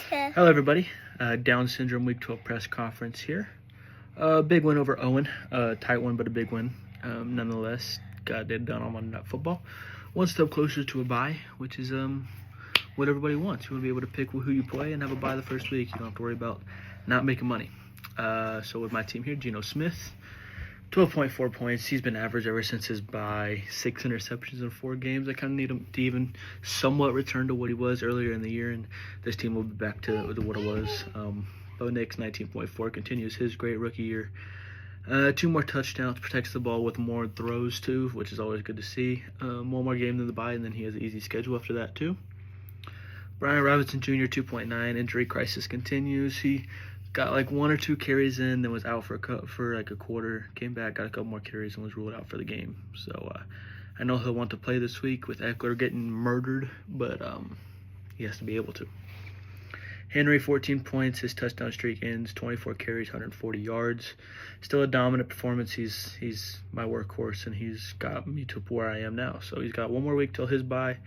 Hello, everybody. Down syndrome week 12 press conference here. Big win over Owen. Tight one, but a big win. Nonetheless, got it done on Monday Night Football. One step closer to a bye, which is what everybody wants. You want to be able to pick who you play and have a bye the first week. You don't have to worry about not making money. So with my team here, Geno Smith, 12.4 points. He's been average ever since his bye. 6 interceptions in 4 games. I kind of need him to even somewhat return to what he was earlier in the year, and this team will be back to what it was. Bo Nix, 19.4, continues his great rookie year. 2 more touchdowns, protects the ball with more throws too, which is always good to see. One more game than the bye, and then he has an easy schedule after that too. Brian Robinson Jr., 2.9, injury crisis continues. He got like 1 or 2 carries in, then was out for like a quarter, came back, got a couple more carries, and was ruled out for the game. So I know he'll want to play this week with Eckler getting murdered, but he has to be able to. Henry, 14 points. His touchdown streak ends. 24 carries, 140 yards. Still a dominant performance. He's my workhorse, and he's got me to where I am now. So he's got 1 more week till his bye,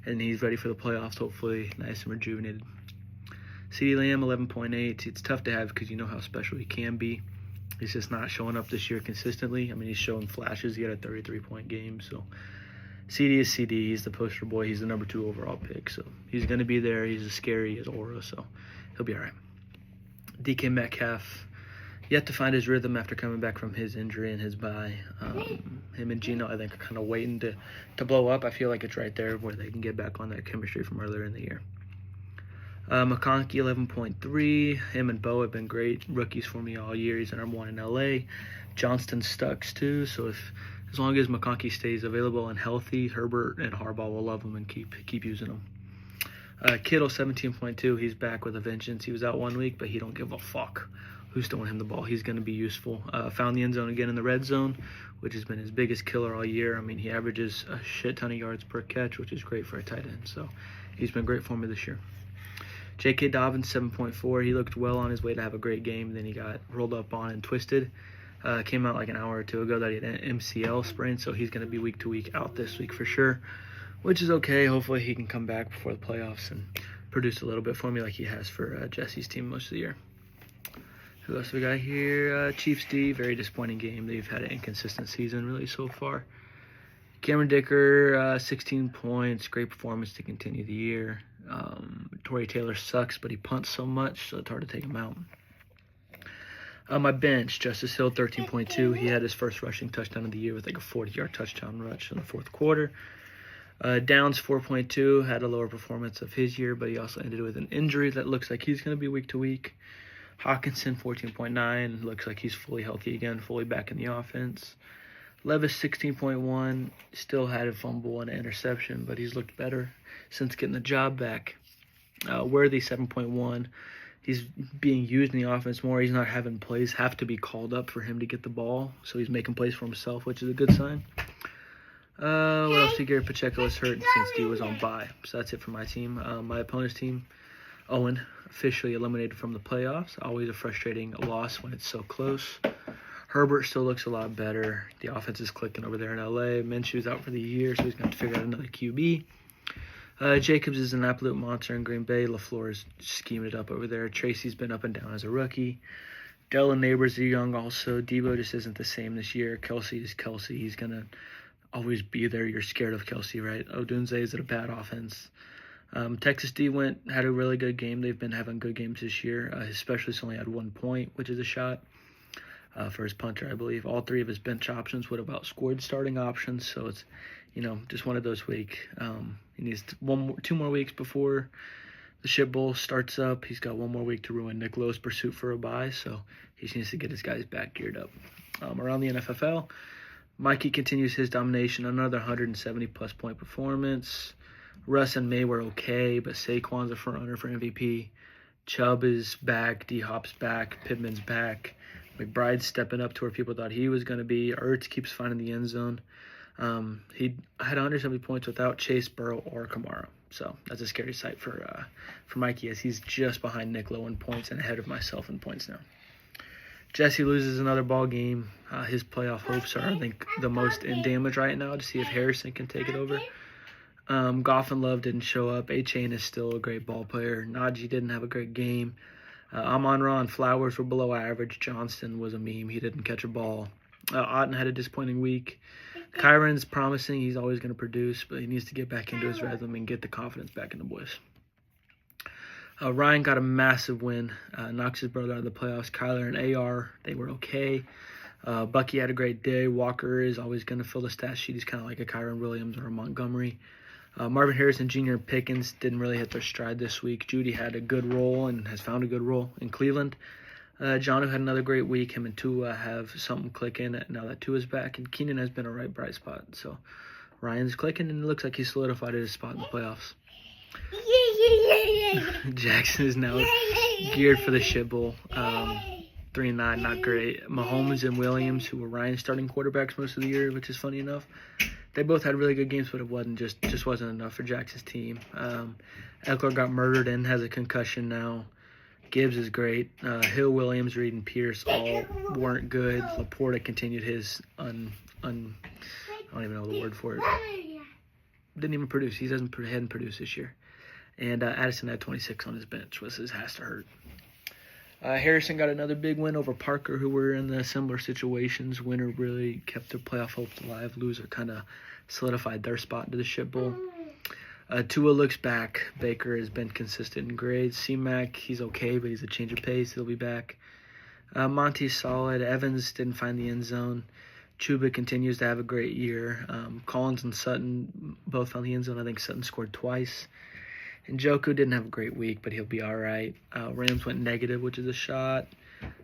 and he's ready for the playoffs, hopefully nice and rejuvenated. CeeDee Lamb, 11.8. It's tough to have because you know how special he can be. He's just not showing up this year consistently. I mean, he's showing flashes. He had a 33-point game, so CD is CD. He's the poster boy. He's the number 2 overall pick. So he's going to be there. He's a scary as aura, so he'll be all right. DK Metcalf, yet to find his rhythm after coming back from his injury and his bye. Him and Geno, I think, are kind of waiting to blow up. I feel like it's right there where they can get back on that chemistry from earlier in the year. McConkey, 11.3. Him and Bo have been great rookies for me all year. He's the number 1 in LA. Johnston Stucks, too. So as long as McConkey stays available and healthy, Herbert and Harbaugh will love him and keep using him. Kittle, 17.2. He's back with a vengeance. He was out 1 week, but he don't give a fuck who's throwing him the ball. He's going to be useful. Found the end zone again in the red zone, which has been his biggest killer all year. I mean, he averages a shit ton of yards per catch, which is great for a tight end. So he's been great for me this year. J.K. Dobbins, 7.4. He looked well on his way to have a great game. Then he got rolled up on and twisted. Came out like an hour or 2 ago that he had an MCL sprain, so he's going to be week to week out this week for sure, which is okay. Hopefully he can come back before the playoffs and produce a little bit for me like he has for Jesse's team most of the year. Who else we got here? Chiefs D, very disappointing game. They've had an inconsistent season really so far. Cameron Dicker, 16 points. Great performance to continue the year. Torrey Taylor sucks, but he punts so much, so it's hard to take him out. My bench, Justice Hill, 13.2. He had his first rushing touchdown of the year with like a 40-yard touchdown rush in the 4th quarter. Downs, 4.2. Had a lower performance of his year, but he also ended with an injury that looks like he's going to be week to week. Hawkinson, 14.9. Looks like he's fully healthy again, fully back in the offense. Levis, 16.1. Still had a fumble and an interception, but he's looked better since getting the job back. Worthy, 7.1. He's being used in the offense more. He's not having plays have to be called up for him to get the ball, so he's making plays for himself, which is a good sign. What else? Gary Pacheco is hurt since he was on bye. So that's it for my team. My opponent's team, Owen, officially eliminated from the playoffs. Always a frustrating loss when it's so close. Herbert still looks a lot better. The offense is clicking over there in LA. Minshew's out for the year, so he's going to have to figure out another QB. Jacobs is an absolute monster in Green Bay. LaFleur is scheming it up over there. Tracy's been up and down as a rookie. Dell and Neighbors are young also. Debo just isn't the same this year. Kelsey is Kelsey. He's going to always be there. You're scared of Kelsey, right? Odunze is at a bad offense. Texas D had a really good game. They've been having good games this year. His specialist only had 1 point, which is a shot for his punter, I believe. All 3 of his bench options would have outscored starting options, so it's just one of those weeks. He needs 2 more weeks before the Shit Bowl starts up. He's got 1 more week to ruin Nick Lowe's pursuit for a bye, so he just needs to get his guys back geared up. Around the NFFL, Mikey continues his domination, another 170-plus point performance. Russ and May were okay, but Saquon's a front-runner for MVP. Chubb is back. D-Hop's back. Pittman's back. McBride's stepping up to where people thought he was going to be. Ertz keeps finding the end zone. He had 170 points without Chase, Burrow, or Kamara. So that's a scary sight for Mikey, as he's just behind Nick Lowe in points and ahead of myself in points now. Jesse loses another ball game. His playoff hopes are, I think, the most in damage right now to see if Harrison can take it over. Goff and Love didn't show up. A-Chain is still a great ball player. Najee didn't have a great game. Amon-Ra and Flowers were below average. Johnston was a meme. He didn't catch a ball. Otten had a disappointing week. Kyron's promising. He's always going to produce, but he needs to get back into his rhythm and get the confidence back in the boys. Ryan got a massive win. Knocks his brother out of the playoffs. Kyler and AR, they were okay. Bucky had a great day. Walker is always going to fill the stat sheet. He's kind of like a Kyron Williams or a Montgomery. Marvin Harrison Jr. and Pickens didn't really hit their stride this week. Judy had a good role and has found a good role in Cleveland. Jonnu had another great week. Him and Tua have something clicking now that Tua's back. And Keenan has been a right bright spot. So Ryan's clicking, and it looks like he's solidified his spot in the playoffs. Jackson is now geared for the shit bowl. 3-9, not great. Mahomes and Williams, who were Ryan's starting quarterbacks most of the year, which is funny enough. They both had really good games, but it wasn't just wasn't enough for Jackson's team. Eckler got murdered and has a concussion now. Gibbs is great. Hill, Williams, Reed, and Pierce all weren't good. Laporta continued his I don't even know the word for it. Didn't even produce. He hadn't produced this year. And Addison had 26 on his bench, which has to hurt. Harrison got another big win over Parker, who were in the similar situations. Winner really kept their playoff hopes alive. Loser kind of solidified their spot into the shit bowl. Tua looks back. Baker has been consistent in grades. C-Mac, he's okay, but he's a change of pace. He'll be back. Monty's solid. Evans didn't find the end zone. Chuba continues to have a great year. Collins and Sutton both found the end zone. I think Sutton scored twice. And Njoku didn't have a great week, but he'll be all right. Rams went negative, which is a shot.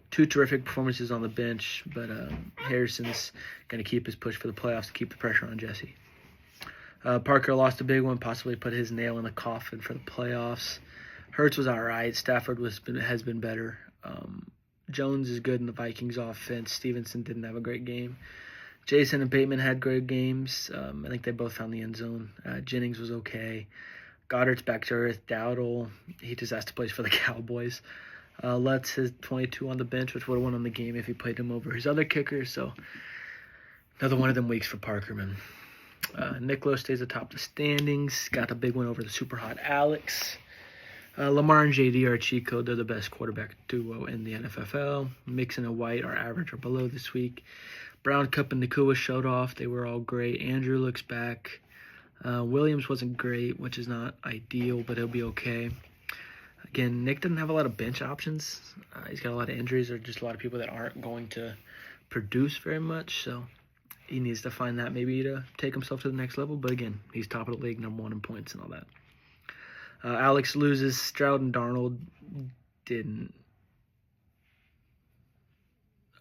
2 terrific performances on the bench, but Harrison's going to keep his push for the playoffs to keep the pressure on Jesse. Parker lost a big one, possibly put his nail in the coffin for the playoffs. Hurts was all right. Stafford has been better. Jones is good in the Vikings offense. Stevenson didn't have a great game. Jason and Bateman had great games. I think they both found the end zone. Jennings was okay. Goddard's back to earth. Dowdle, he just has to play for the Cowboys. Lutz has 22 on the bench, which would have won on the game if he played him over his other kicker. So another one of them weeks for Parkerman. Nicholas stays atop the standings. Got a big win over the super hot Alex. Lamar and JD are cheat code. They're the best quarterback duo in the NFL. Mixon and White are average or below this week. Brown, Cup, and Nakua showed off. They were all great. Andrew looks back. Williams wasn't great, which is not ideal, but he'll be okay. Again, Nick doesn't have a lot of bench options. He's got a lot of injuries or just a lot of people that aren't going to produce very much. So he needs to find that maybe to take himself to the next level. But again, he's top of the league, number 1 in points and all that. Alex loses. Stroud and Darnold didn't.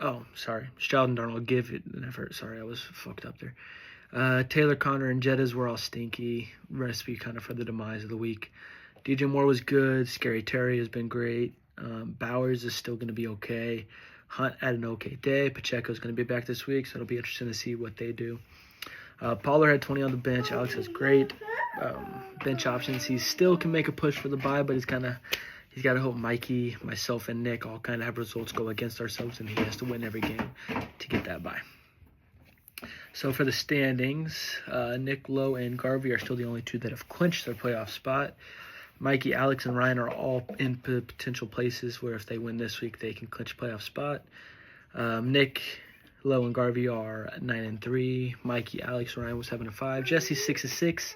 Oh, sorry. Stroud and Darnold give it an effort. Sorry, I was fucked up there. Taylor, Connor, and Jettas were all stinky. Recipe kind of for the demise of the week. DJ Moore was good. Scary Terry has been great. Bowers is still going to be okay. Hunt had an okay day. Pacheco's going to be back this week, so it'll be interesting to see what they do. Pollard had 20 on the bench. Alex has great bench options. He still can make a push for the bye, but he's got to hope Mikey, myself, and Nick all kind of have results go against ourselves, and he has to win every game to get that bye. So for the standings, Nick, Lowe, and Garvey are still the only 2 that have clinched their playoff spot. Mikey, Alex, and Ryan are all in potential places where if they win this week, they can clinch a playoff spot. Nick, Lowe, and Garvey are at 9-3. Mikey, Alex, and Ryan was 7-5. Jesse's 6-6.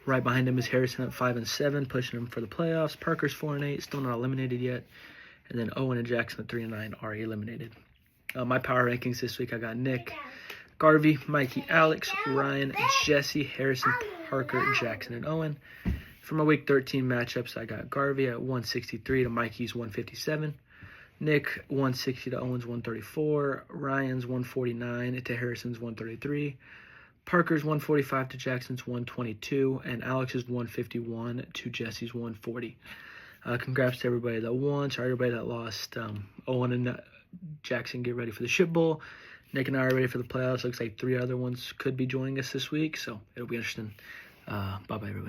Right behind him is Harrison at 5-7, pushing him for the playoffs. Parker's 4-8, still not eliminated yet. And then Owen and Jackson at 3-9 are eliminated. My power rankings this week, I got Nick, Garvey, Mikey, Alex, Ryan, Jesse, Harrison, Parker, Jackson, and Owen. For my Week 13 matchups, I got Garvey at 163 to Mikey's 157. Nick, 160 to Owen's 134. Ryan's 149 to Harrison's 133. Parker's 145 to Jackson's 122. And Alex's 151 to Jesse's 140. Congrats to everybody that won. Sorry, everybody that lost. Owen and Jackson get ready for the ship bowl. Nick and I are ready for the playoffs. Looks like 3 other ones could be joining us this week, so it'll be interesting. Bye-bye, everybody.